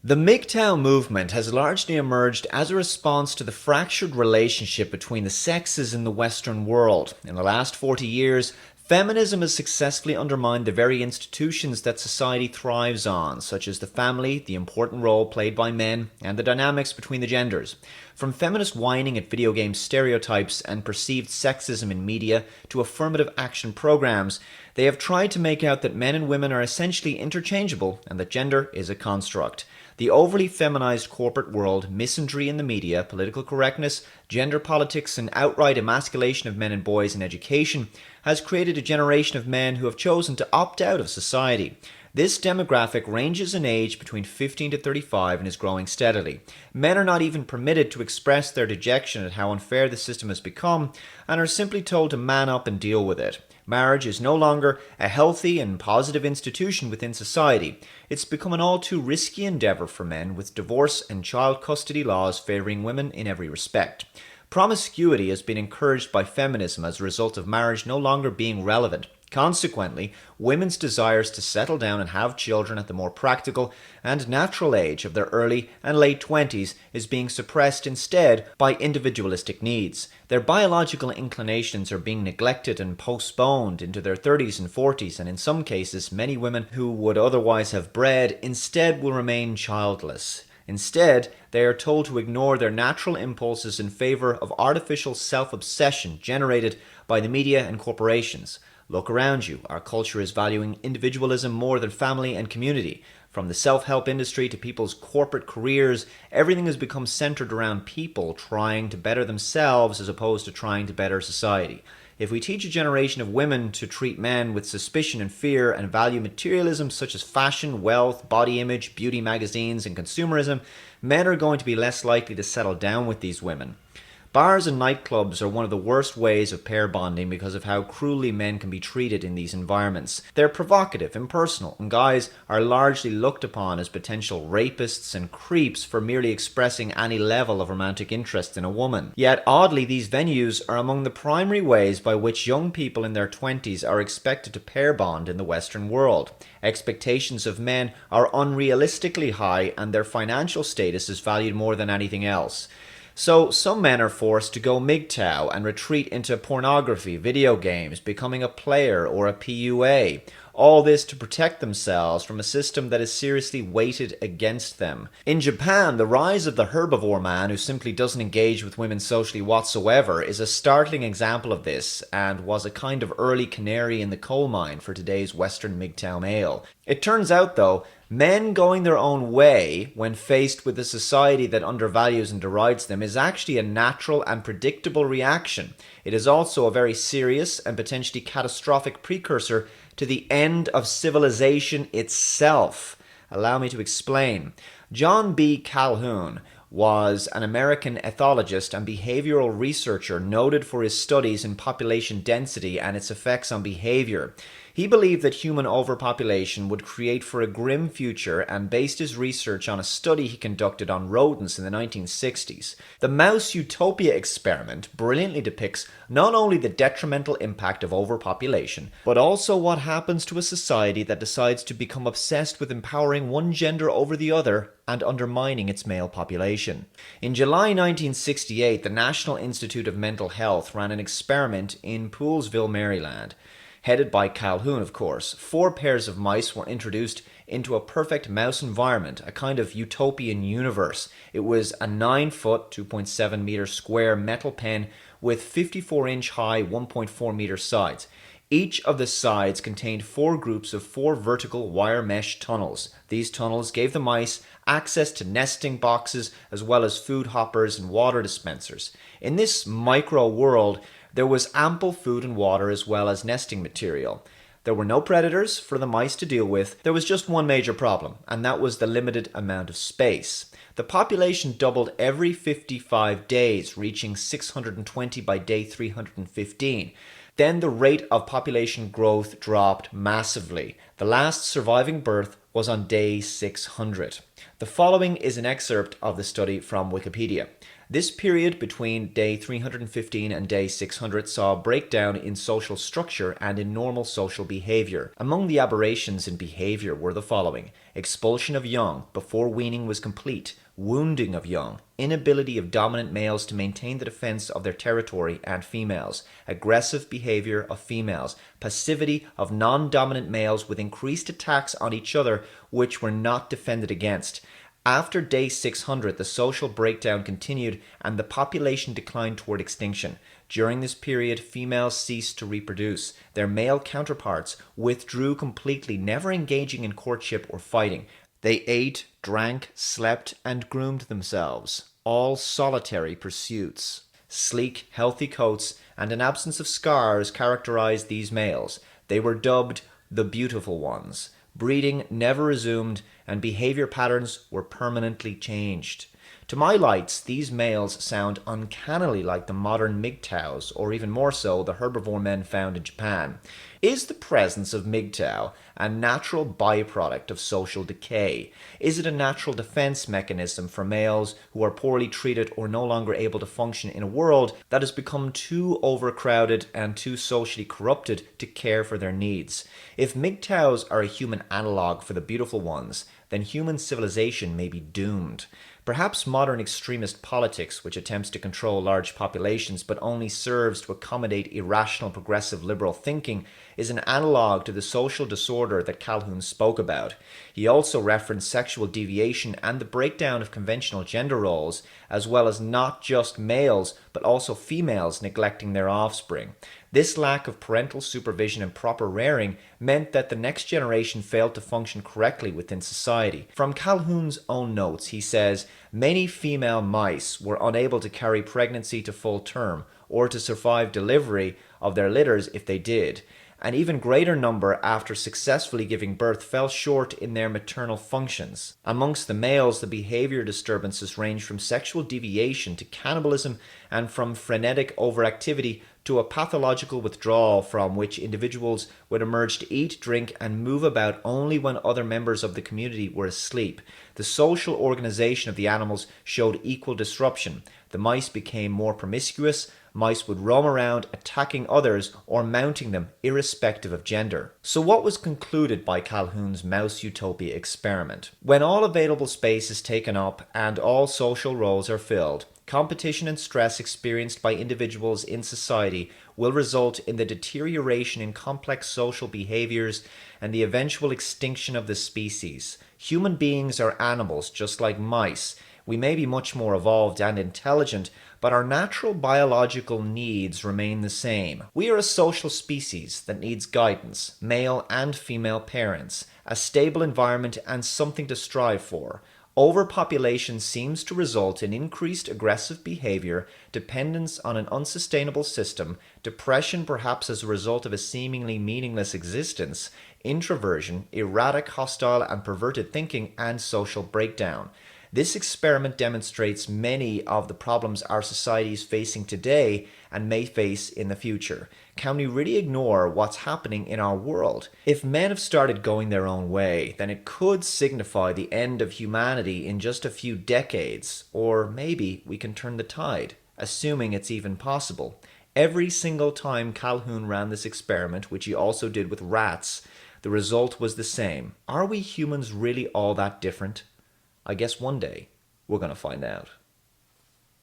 The mgtow movement has largely emerged as a response to the fractured relationship between the sexes in the Western world. In the last 40 years, feminism has successfully undermined the very institutions that society thrives on, such as the family, the important role played by men, and the dynamics between the genders. From feminist whining at video game stereotypes and perceived sexism in media to affirmative action programs, they have tried to make out that men and women are essentially interchangeable and that gender is a construct. The overly feminized corporate world, misandry in the media, political correctness, gender politics, and outright emasculation of men and boys in education has created a generation of men who have chosen to opt out of society. This demographic ranges in age between 15 to 35 and is growing steadily. Men are not even permitted to express their dejection at how unfair the system has become and are simply told to man up and deal with it. Marriage is no longer a healthy and positive institution within society. It's become an all too risky endeavor for men, with divorce and child custody laws favoring women in every respect. Promiscuity has been encouraged by feminism as a result of marriage no longer being relevant. Consequently, women's desires to settle down and have children at the more practical and natural age of their early and late 20s is being suppressed instead by individualistic needs. Their biological inclinations are being neglected and postponed into their 30s and 40s, and in some cases, many women who would otherwise have bred instead will remain childless. Instead, they are told to ignore their natural impulses in favor of artificial self-obsession generated by the media and corporations. Look around you. Our culture is valuing individualism more than family and community. From the self-help industry to people's corporate careers, everything has become centered around people trying to better themselves as opposed to trying to better society. If we teach a generation of women to treat men with suspicion and fear and value materialism such as fashion, wealth, body image, beauty magazines, and consumerism, men are going to be less likely to settle down with these women. Bars and nightclubs are one of the worst ways of pair bonding because of how cruelly men can be treated in these environments. They're provocative, impersonal, and guys are largely looked upon as potential rapists and creeps for merely expressing any level of romantic interest in a woman. Yet, oddly, these venues are among the primary ways by which young people in their 20s are expected to pair bond in the Western world. Expectations of men are unrealistically high, and their financial status is valued more than anything else. So some men are forced to go mgtow and retreat into pornography, video games, becoming a player or a PUA. All this to protect themselves from a system that is seriously weighted against them. In Japan, the rise of the herbivore man who simply doesn't engage with women socially whatsoever is a startling example of this, and was a kind of early canary in the coal mine for today's Western mgtow male. It turns out, though, men going their own way when faced with a society that undervalues and derides them is actually a natural and predictable reaction. It is also a very serious and potentially catastrophic precursor to the end of civilization itself. Allow me to explain. John B. Calhoun was an American ethologist and behavioral researcher noted for his studies in population density and its effects on behavior. He believed that human overpopulation would create for a grim future and based his research on a study he conducted on rodents in the 1960s. The mouse utopia experiment brilliantly depicts not only the detrimental impact of overpopulation, but also what happens to a society that decides to become obsessed with empowering one gender over the other and undermining its male population. In July 1968, the National Institute of Mental Health ran an experiment in Poolesville, Maryland. Headed by Calhoun, of course, 4 pairs of mice were introduced into a perfect mouse environment, a kind of utopian universe. It was a 9-foot, 2.7 meter square metal pen with 54-inch high, 1.4 meter sides. Each of the sides contained 4 groups of 4 vertical wire mesh tunnels. These tunnels gave the mice access to nesting boxes as well as food hoppers and water dispensers. In this micro world, there was ample food and water as well as nesting material. There were no predators for the mice to deal with. There was just one major problem, and that was the limited amount of space. The population doubled every 55 days, reaching 620 by day 315. Then the rate of population growth dropped massively. The last surviving birth was on day 600. The following is an excerpt of the study from Wikipedia. This period between day 315 and day 600 saw a breakdown in social structure and in normal social behavior. Among the aberrations in behavior were the following: expulsion of young before weaning was complete, wounding of young, inability of dominant males to maintain the defense of their territory and females, aggressive behavior of females, passivity of non-dominant males with increased attacks on each other which were not defended against. After day 600, the social breakdown continued and the population declined toward extinction. During this period, females ceased to reproduce. Their male counterparts withdrew completely, never engaging in courtship or fighting. They ate, drank, slept, and groomed themselves, all solitary pursuits. Sleek, healthy coats and an absence of scars characterized these males. They were dubbed the beautiful ones. Breeding never resumed, and behavior patterns were permanently changed. To my lights, these males sound uncannily like the modern mgtows, or even more so, the herbivore men found in Japan. Is the presence of mgtow a natural byproduct of social decay? Is it a natural defense mechanism for males who are poorly treated or no longer able to function in a world that has become too overcrowded and too socially corrupted to care for their needs? If mgtows are a human analog for the beautiful ones, then human civilization may be doomed. Perhaps modern extremist politics, which attempts to control large populations but only serves to accommodate irrational progressive liberal thinking, is an analog to the social disorder that Calhoun spoke about. He also referenced sexual deviation and the breakdown of conventional gender roles, as well as not just males but also females neglecting their offspring. This lack of parental supervision and proper rearing meant that the next generation failed to function correctly within society. From Calhoun's own notes, he says, many female mice were unable to carry pregnancy to full term or to survive delivery of their litters if they did. An even greater number, after successfully giving birth, fell short in their maternal functions. Amongst the males, the behavior disturbances range from sexual deviation to cannibalism, and from frenetic overactivity to a pathological withdrawal from which individuals would emerge to eat, drink, and move about only when other members of the community were asleep. The social organization of the animals showed equal disruption. The mice became more promiscuous. Mice would roam around attacking others or mounting them irrespective of gender. So what was concluded by Calhoun's mouse utopia experiment? When all available space is taken up and all social roles are filled, competition and stress experienced by individuals in society will result in the deterioration in complex social behaviors and the eventual extinction of the species. Human beings are animals just like mice. We may be much more evolved and intelligent, but our natural biological needs remain the same. We are a social species that needs guidance, male and female parents, a stable environment, and something to strive for. Overpopulation seems to result in increased aggressive behavior, dependence on an unsustainable system, depression perhaps as a result of a seemingly meaningless existence, introversion, erratic, hostile, and perverted thinking, and social breakdown. This experiment demonstrates many of the problems our society is facing today and may face in the future. Can we really ignore what's happening in our world? If men have started going their own way, then it could signify the end of humanity in just a few decades, or maybe we can turn the tide, assuming it's even possible. Every single time Calhoun ran this experiment, which he also did with rats, the result was the same. Are we humans really all that different? I guess one day we're going to find out.